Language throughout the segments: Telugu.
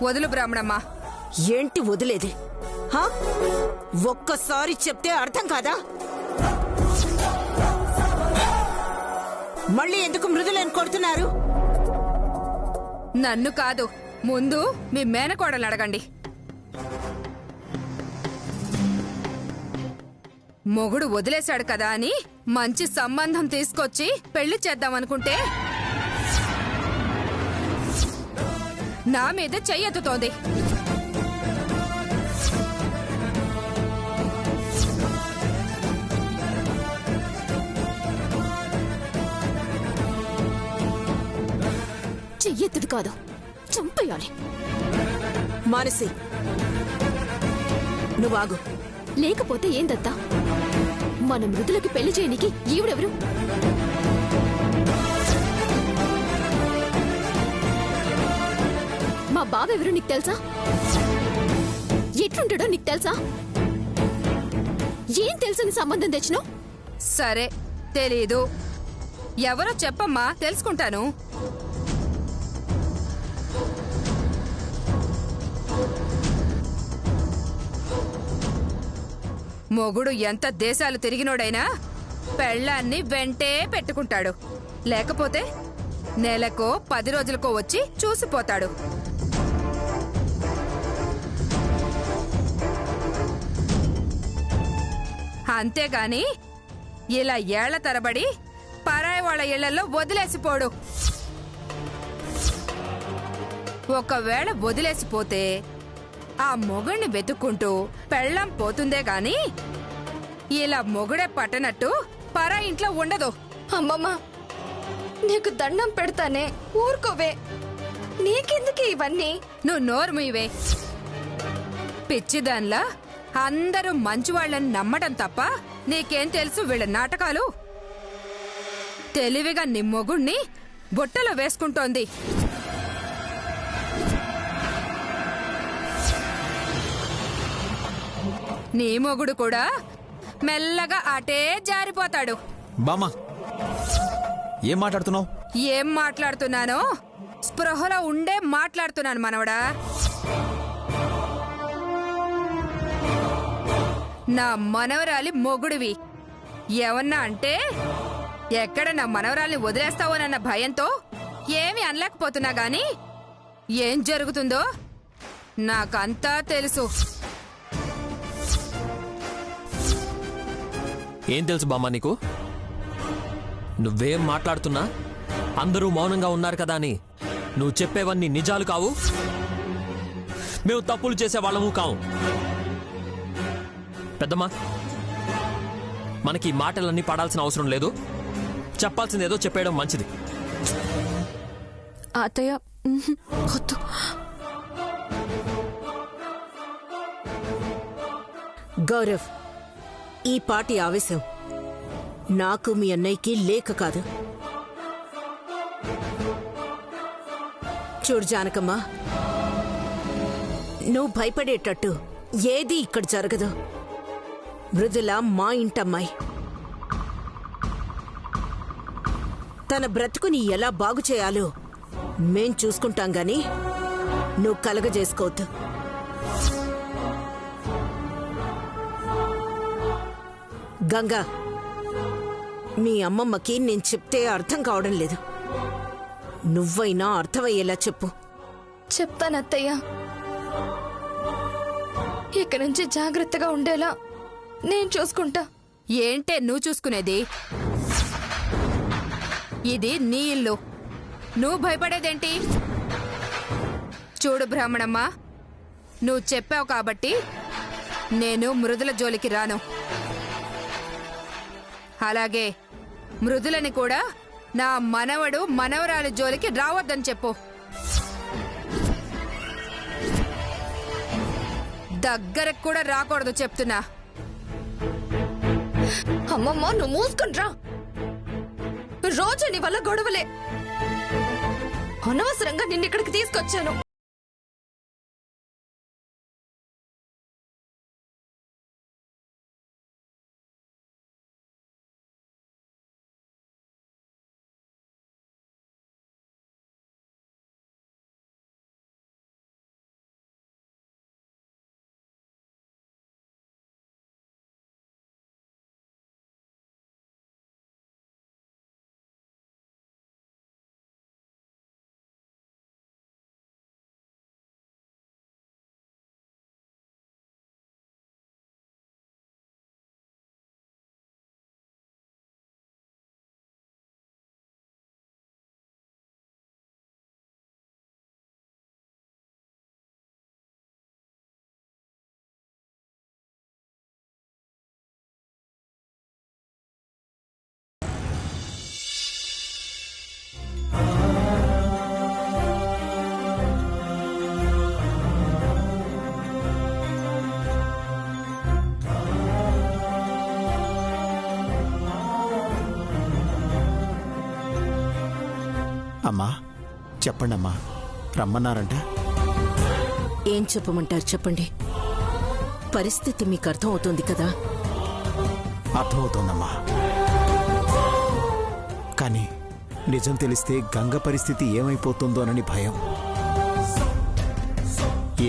వదులు బ్రాహ్మణమ్మా. ఏంటి వదిలేది? ఒక్కసారి చెప్తే అర్థం కాదా? మళ్ళీ ఎందుకు మృదులను కొడుతున్నారు? నన్ను కాదు, ముందు మీ మేనకోడలు అడగండి. మొగుడు వదిలేశాడు కదా అని మంచి సంబంధం తీసుకొచ్చి పెళ్లి చేద్దామనుకుంటే నా మీద చెయ్యెత్తుతోంది. చెయ్యెత్తుడు కాదు, చంపేయాలి. మానసి, నువ్వాగు. లేకపోతే ఏందత్తా? మన మృదులకి పెళ్లి చేయనికి ఈవిడెవరు? మా బావెవరు నీకు తెలుసా? ఎట్లుంటాడో నీకు తెలుసా? ఏం తెలుసని సంబంధం తెచ్చినావు? సరే, తెలీదు. ఎవరో చెప్పమ్మా, తెలుసుకుంటాను. మొగుడు ఎంత దేశాలు తిరిగినోడైనా పెళ్ళాన్ని వెంటే పెట్టుకుంటాడు. లేకపోతే నెలకో 10 రోజులకో వచ్చి చూసిపోతాడు. అంతేగాని ఇలా ఏళ్ల తరబడి పరాయి వాళ్ళ ఇళ్లలో వదిలేసిపోడు. ఒకవేళ వదిలేసిపోతే ఆ మొగుడిని వెతుక్కుంటూ పెళ్ళం పోతుందే గాని ఇలా మొగుడే పట్టనట్టు పరా ఇంట్లో ఉండదు. అమ్మమ్మ, నీకు దండం పెడతానే, ఊరుకోవే. నీకెందుకే ఇవన్నీ? నువ్వు నోరు మూయవే. పిచ్చిదాన్లా అందరూ మంచివాళ్ళని నమ్మటం తప్ప నీకేం తెలుసు వీళ్ళ నాటకాలు? తెలివిగా నీ మొగుణ్ణి బుట్టలో వేసుకుంటోంది. నీ మొగుడు కూడా మెల్లగా అటే జారిపోతాడు. బామ్మ, ఏం మాట్లాడుతున్నావు? ఏం మాట్లాడుతున్నానో స్పృహలో ఉండే మాట్లాడుతున్నాను మనవడా. నా మనవరాలి మొగుడివి ఏమన్నా అంటే ఎక్కడ నా మనవరాల్ని వదిలేస్తావోనన్న భయంతో ఏమీ అనలేకపోతున్నా గాని ఏం జరుగుతుందో నాకంతా తెలుసు. ఏం తెలుసు బామ్మ నీకు? నువ్వేం మాట్లాడుతున్నా అందరూ మౌనంగా ఉన్నారు కదా అని నువ్వు చెప్పేవన్నీ నిజాలు కావు. మేము తప్పులు చేసేవాళ్ళము కావు. పెద్దమ్మా, మనకి ఈ మాటలన్నీ పడాల్సిన అవసరం లేదు. చెప్పాల్సిందేదో చెప్పేయడం మంచిది. అత్తయ్య, వద్దు. గౌరవ్, ఈ పాటి ఆవేశం నాకు మీ అన్నయ్యకి లేక కాదు. చూడు జానకమ్మా, నువ్వు భయపడేటట్టు ఏది ఇక్కడ జరగదు. మృదుల మా ఇంటమ్మాయి. తన బ్రతుకుని ఎలా బాగు చేయాలో మేం చూసుకుంటాం గాని నువ్వు కలగజేసుకోవద్దు. గంగా, మీ అమ్మమ్మకి నేను చెప్తే అర్థం కావడం లేదు. నువ్వైనా అర్థమయ్యేలా చెప్పు. చెప్తానత్తయ్య. ఇక నుంచి జాగ్రత్తగా ఉండేలా నేను చూసుకుంటా. ఏంటే నువ్వు చూసుకునేది? ఇది నీ ఇల్లు, నువ్వు భయపడేదేంటి? చూడు బ్రాహ్మణమ్మా, నువ్వు చెప్పావు కాబట్టి నేను మృదుల జోలికి రాను. అలాగే మృదులని కూడా నా మనవడు మనవరాలు జోలికి రావద్దని చెప్పు. దగ్గరకు కూడా రాకూడదు చెప్తున్నా. అమ్మమ్మ, నువ్వు మూసుకుంట్రా. రోజు నీ వల్ల గొడవలే. అనవసరంగా నిన్నిక్కడికి తీసుకొచ్చాను. చెప్పండమ్మా, రమ్మన్నారంట. ఏం చెప్పమంటారు చెప్పండి. పరిస్థితి మీకు అర్థం అవుతుంది కదా. అర్థమవుతోందమ్మా, కానీ నిజం తెలిస్తే గంగ పరిస్థితి ఏమైపోతుందోనని భయం.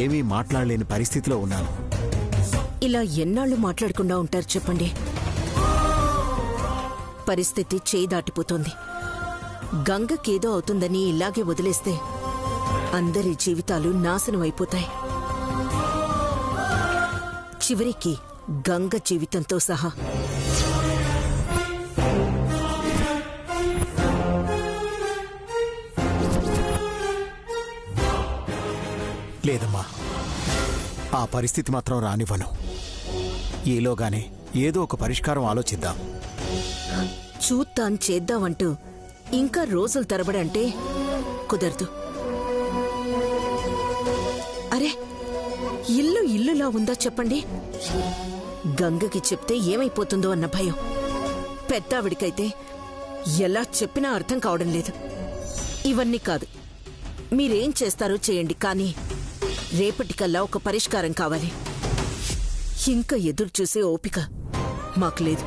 ఏమీ మాట్లాడలేని పరిస్థితిలో ఉన్నాను. ఇలా ఎన్నాళ్ళు మాట్లాడకుండా ఉంటారు చెప్పండి. పరిస్థితి చేయి దాటిపోతోంది. గంగకేదో అవుతుందని ఇలాగే వదిలేస్తే అందరి జీవితాలు నాశనం అయిపోతాయి. చివరికి గంగ జీవితంతో సహా. లేదమ్మా, ఆ పరిస్థితి మాత్రం రానివ్వను. ఈలోగానే ఏదో ఒక పరిష్కారం ఆలోచిద్దాం. చూద్దాం చేద్దామంటూ ఇంకా రోజులు తరబడంటే కుదరదు. అరే, ఇల్లు ఇల్లులా ఉందా చెప్పండి. గంగకి చెప్తే ఏమైపోతుందో అన్న భయం. పెద్దావిడికైతే ఎలా చెప్పినా అర్థం కావడం లేదు. ఇవన్నీ కాదు, మీరేం చేస్తారో చేయండి, కానీ రేపటికల్లా ఒక పరిష్కారం కావాలి. ఇంకా ఎదురు చూసే ఓపిక మాకు లేదు.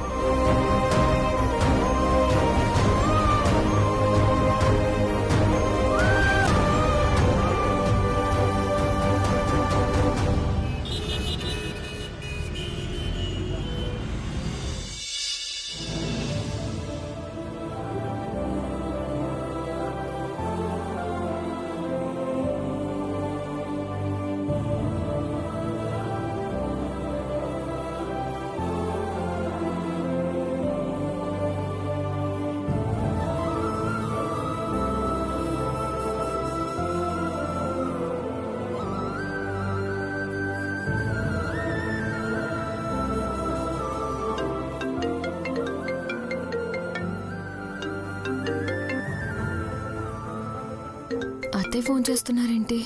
అత్తయ్య ఫోన్ చేస్తున్నారేంటి?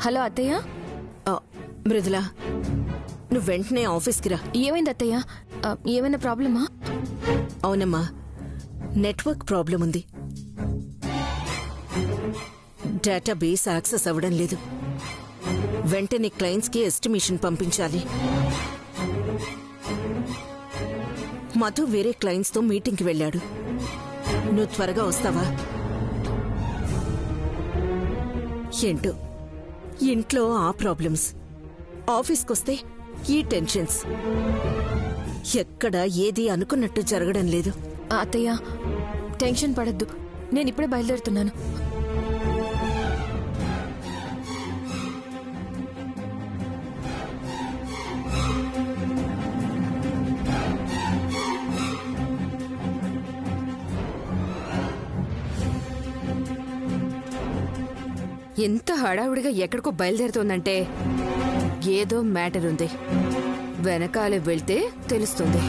హలో అత్తయ్య. మృదుల, నువ్వు వెంటనే ఆఫీస్కి రా. ఏమైంది అత్తయ్య? ఏమైనా ప్రాబ్లమా? అవునమ్మా, నెట్వర్క్ ప్రాబ్లం ఉంది. డేటాబేస్ యాక్సెస్ అవ్వడం లేదు. వెంటనే క్లయింట్స్కి ఎస్టిమేషన్ పంపించాలి. మధు వేరే క్లయింట్స్తో మీటింగ్కి వెళ్ళాడు. నువ్వు త్వరగా వస్తావా? ఏంటో ఇంట్లో ఆ ప్రాబ్లమ్స్, ఆఫీస్కొస్తే ఈ టెన్షన్స్. ఎక్కడ ఏది అనుకున్నట్టు జరగడం లేదు. అత్తయ్య, టెన్షన్ పడద్దు, నేను ఇప్పుడే బయలుదేరుతున్నాను. ఎంత హడావుడిగా ఎక్కడికో బయలుదేరుతోందంటే ఏదో మ్యాటర్ ఉంది. వెనకాలే వెళ్తే తెలుస్తుంది.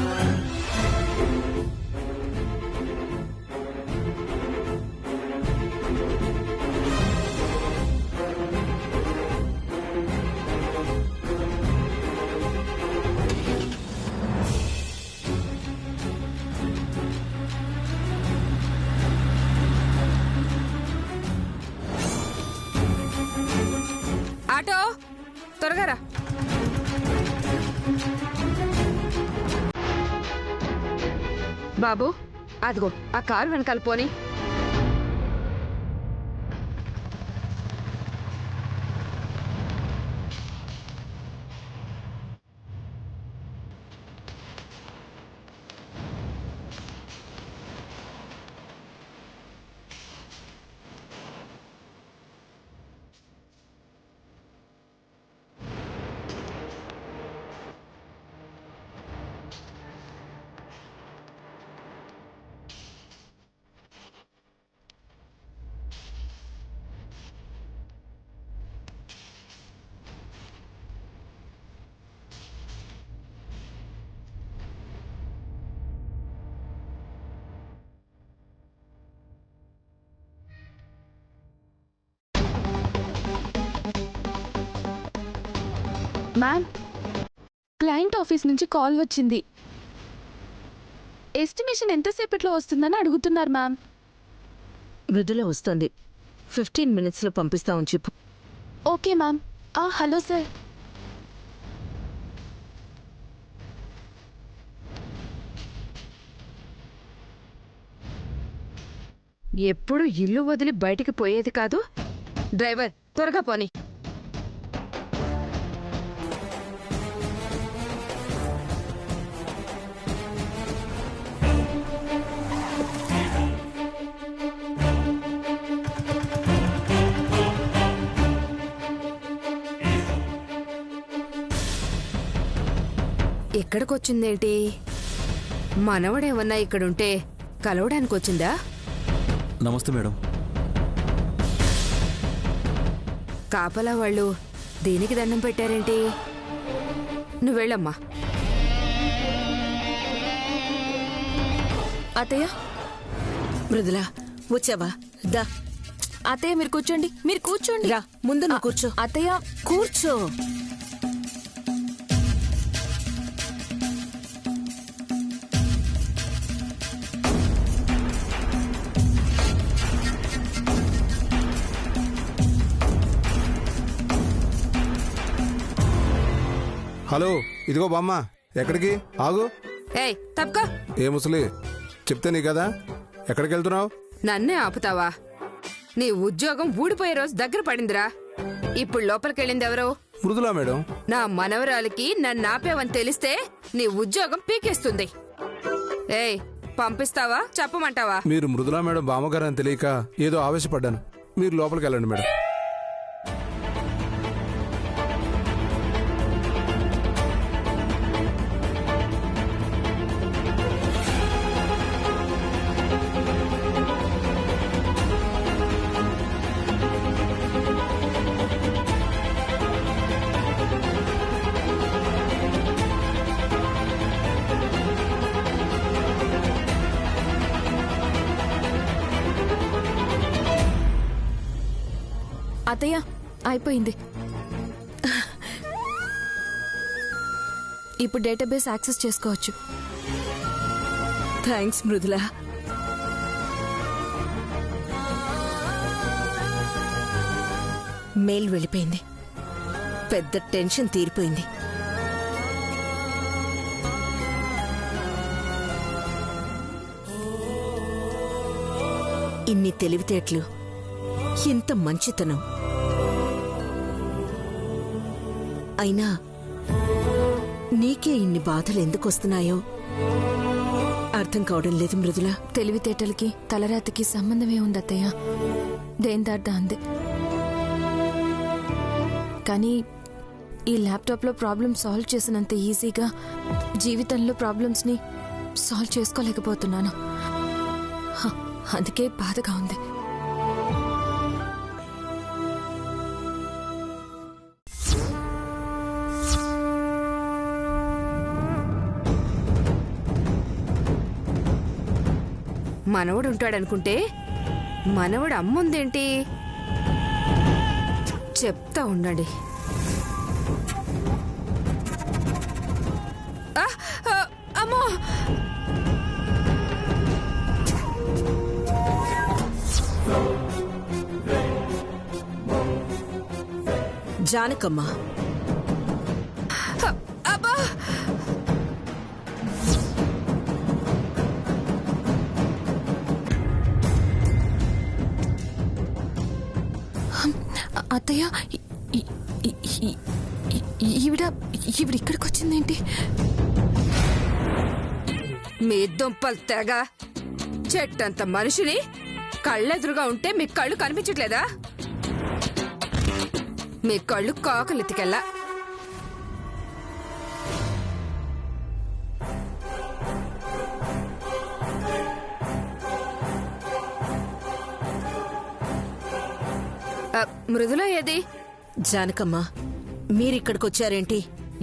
ఆటో, త్వరగా రా. బాబు, అదిగో ఆ కారు వెనకాల పోని. మ్యామ్, క్లయింట్ ఆఫీస్ నుంచి కాల్ వచ్చింది. ఎస్టిమేషన్ ఎంతసేపట్లో వస్తుందని అడుగుతున్నారు మ్యామ్. మృదుల వస్తుంది, 15 minutes లో పంపిస్తామని చెప్పు. Okay ma'am. Hello sir. ఎప్పుడు ఇల్లు వదిలి బయటికి పోయేది కాదు. డ్రైవర్ త్వరగా పోని. ఎక్కడికొచ్చిందేంటి? మనవడేమన్నా ఇక్కడుంటే కలవడానికి వచ్చిందా? నమస్తే మేడం. కాపలా వాళ్ళు దేనికి దండం పెట్టారేంటి? నువ్వు వెళ్ళమ్మా. అత్తయ్య, మృదుల వచ్చావా? దా అత్తయ్య మీరు కూర్చోండి. మీరు కూర్చోండి. రా, ముందు నువ్వు కూర్చో. అత్తయ్య కూర్చో. హలో, ఇదిగో బామ్మ. ఎక్కడికి? ఆగు. ఏయ్ తప్పుకో. ఏ ముసలి, చెప్తే నీ కదా. ఎక్కడికి వెళ్తున్నావు? నన్నే ఆపుతావా? నీ ఉద్యోగం ఊడిపోయే రోజు దగ్గర పడిందిరా. ఇప్పుడు లోపలికెళ్ళింది ఎవరు? మృదులా మేడం. నా మనవరాలికి నన్ను ఆపేవని తెలిస్తే నీ ఉద్యోగం పీకేస్తుంది. ఏయ్ పంపిస్తావా చెప్పమంటావా? మీరు మృదులా మేడం బామ్మగారు అని తెలియక ఏదో ఆవేశపడ్డాను. మీరు లోపలికి వెళ్ళండి మేడం. అత్తయ్య అయిపోయింది. ఇప్పుడు డేటాబేస్ యాక్సెస్ చేసుకోవచ్చు. థ్యాంక్స్ మృదుల. మెయిల్ వెళ్ళిపోయింది. పెద్ద టెన్షన్ తీరిపోయింది. ఇన్ని తెలివితేటలు, ఇంత మంచితనం, అయినా నీకే ఇన్ని బాధలు ఎందుకు వస్తున్నాయో అర్థం కావడం లేదు మృదుల. తెలివితేటలకి తలరాతకి సంబంధమే ఉంది అత్తయ్య. దేందార్ అంది. కానీ ఈ ల్యాప్టాప్లో ప్రాబ్లమ్ సాల్వ్ చేసినంత ఈజీగా జీవితంలో ప్రాబ్లమ్స్ని సాల్వ్ చేసుకోలేకపోతున్నాను. అందుకే బాధగా ఉంది. మనవడు ఉంటాడనుకుంటే మనవడు అమ్ముందేంటి? చెప్తా ఉండండి. అమ్మో, జానకమ్మ. అబ్బా, అత్తయ్య ఈవిడ ఇక్కడికి వచ్చిందేంటి? మీ దుంపలు తెగ చెట్టంత మనిషిని కళ్ళెదురుగా ఉంటే మీ కళ్ళు కనిపించట్లేదా? మీ కళ్ళు కాకలెత్తికెళ్ళా. మృదుల ఏది? జానకమ్మ, మీరిక్కడికొచ్చారేంటి?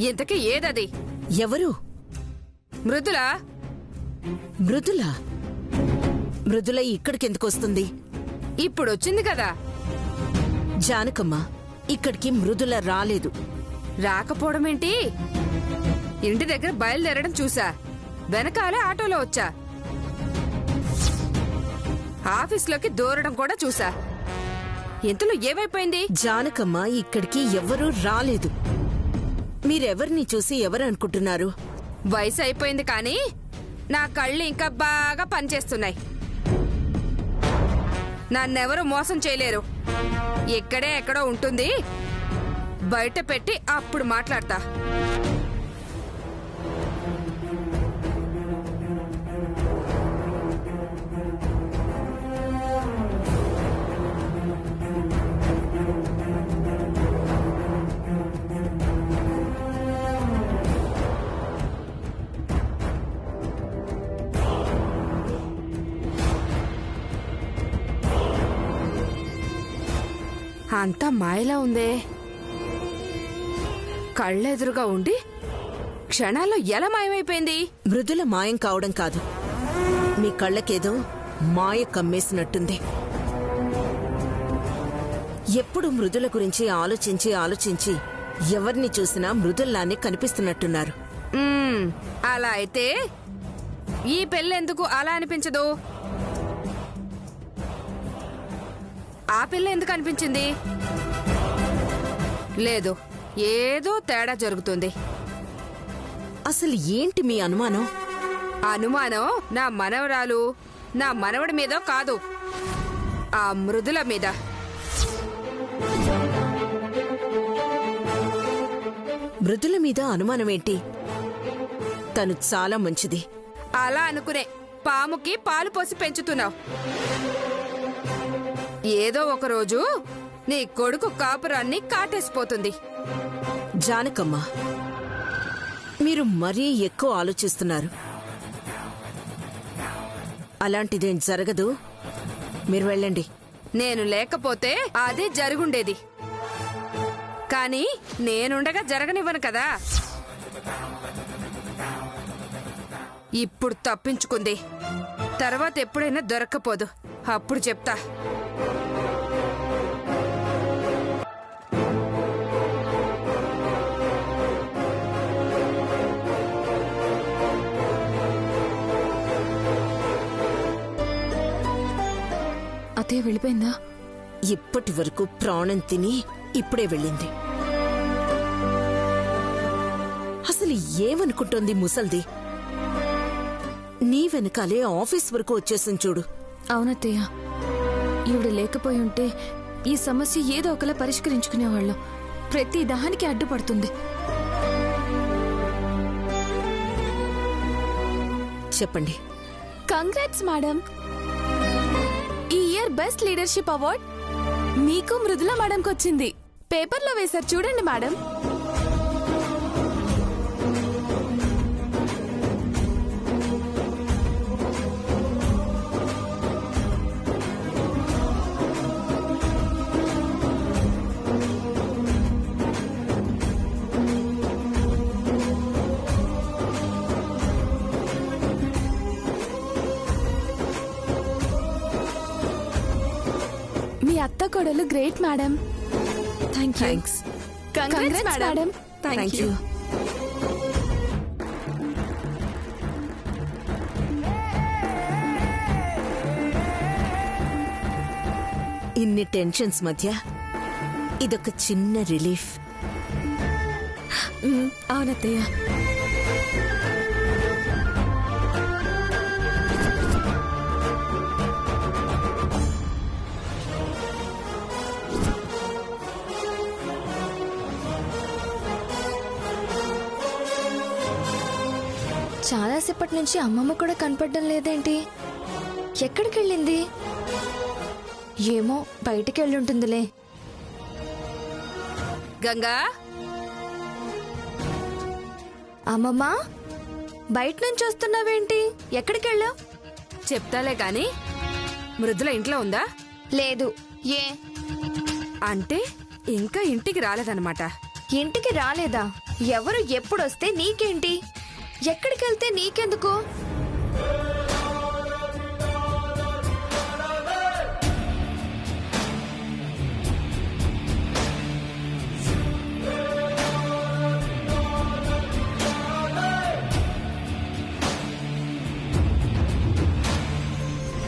ఇంతకీ ఏదది? ఎవరు? మృదుల. మృదుల? మృదుల ఇక్కడికెందుకు వస్తుంది? ఇప్పుడు వచ్చింది కదా. జానకమ్మ, ఇక్కడికి మృదుల రాలేదు. రాకపోవడం ఏంటి? ఇంటి దగ్గర బయలుదేరడం చూసా. వెనకాలే ఆటోలో వచ్చా. ఆఫీస్లోకి దూరడం కూడా చూసా. ఇంతలో ఏమైపోయింది? జానకమ్మ ఇక్కడికి ఎవ్వరూ రాలేదు. మీరెవరిని చూసి ఎవరు అనుకుంటున్నారు? వయసు అయిపోయింది కానీ నా కళ్ళు ఇంకా బాగా పనిచేస్తున్నాయి. నన్నెవరూ మోసం చేయలేరు. ఇక్కడే ఎక్కడో ఉంటుంది, బయట పెట్టి అప్పుడు మాట్లాడతా. అంతా మాయలా ఉందే. కళ్ళెదురుగా ఉండి క్షణాల్లో ఎలా మాయమైపోయింది? మృదుల మాయం కావడం కాదు, మీ కళ్ళకేదో మాయ కమ్మేసినట్టుంది. ఎప్పుడు మృదుల గురించి ఆలోచించి ఆలోచించి ఎవరిని చూసినా మృదుల్లానే కనిపిస్తున్నట్టున్నారు. అలా అయితే ఈ పెళ్ళెందుకు అలా అనిపించదు? ఆ పిల్ల ఎందుకు అనిపించింది? లేదు, ఏదో తేడా జరుగుతుంది. అసలు ఏంటి మీ అనుమానం? అనుమానం నా మనవరాలు, నా మనవడి మీద కాదు, ఆ మృదుల మీద. మృదుల మీద అనుమానమేంటి? తను చాలా మంచిది. అలా అనుకునే పాముకి పాలు పోసి పెంచుతున్నావు. ఏదో ఒక రోజు నీ కొడుకు కాపురాన్ని కాటేసిపోతుంది. జానకమ్మ, మీరు మరీ ఎక్కువ ఆలోచిస్తున్నారు. అలాంటిదేం జరగదు. మీరు వెళ్ళండి. నేను లేకపోతే అదే జరుగుండేది, కానీ నేనుండగా జరగనివ్వను కదా. ఇప్పుడు తప్పించుకుంది, తర్వాత ఎప్పుడైనా దొరక్కపోదు, అప్పుడు చెప్తా. అత్తయ్య వెళ్ళిపోయిందా? ఇప్పటి వరకు ప్రాణం తిని ఇప్పుడే వెళ్ళింది. అసలు ఏమనుకుంటోంది ముసల్ది? నీ వెనకాలే ఆఫీస్ వరకు వచ్చేసింది చూడు. అవునత్తయ్య, ఈవిడ లేకపోయి ఉంటే ఈ సమస్య ఏదో ఒకలా పరిష్కరించుకునేవాళ్ళం. ప్రతి దానికి అడ్డుపడుతుంది. చెప్పండి. కంగ్రాట్స్ మేడం, ఈ ఇయర్ బెస్ట్ లీడర్షిప్ అవార్డ్ మీకు మృదుల మేడంకి వచ్చింది. పేపర్లో వేశారు చూడండి మేడం. మీ అత్త కొడలు great madam. Thanks. Congrats madam. Thank you. ఇన్ని టెన్షన్స్ మధ్య ఇదొక చిన్న రిలీఫ్. అవునత్తయ్య. చాలాసేపటి నుంచి అమ్మమ్మ కూడా కనపడడం లేదేంటి? ఎక్కడికి వెళ్ళింది? ఏమో బయటికి వెళ్ళుంటుందిలే. గంగా, అమ్మమ్మ బయట నుంచి వస్తున్నావేంటి? ఎక్కడికి వెళ్ళావు? చెప్తాలే కాని మృదుల ఇంట్లో ఉందా? లేదు. ఏ అంటే ఇంకా ఇంటికి రాలేదన్నమాట. ఇంటికి రాలేదా? ఎవరు ఎప్పుడొస్తే నీకేంటి? ఎక్కడికి వెళ్తే నీకెందుకు?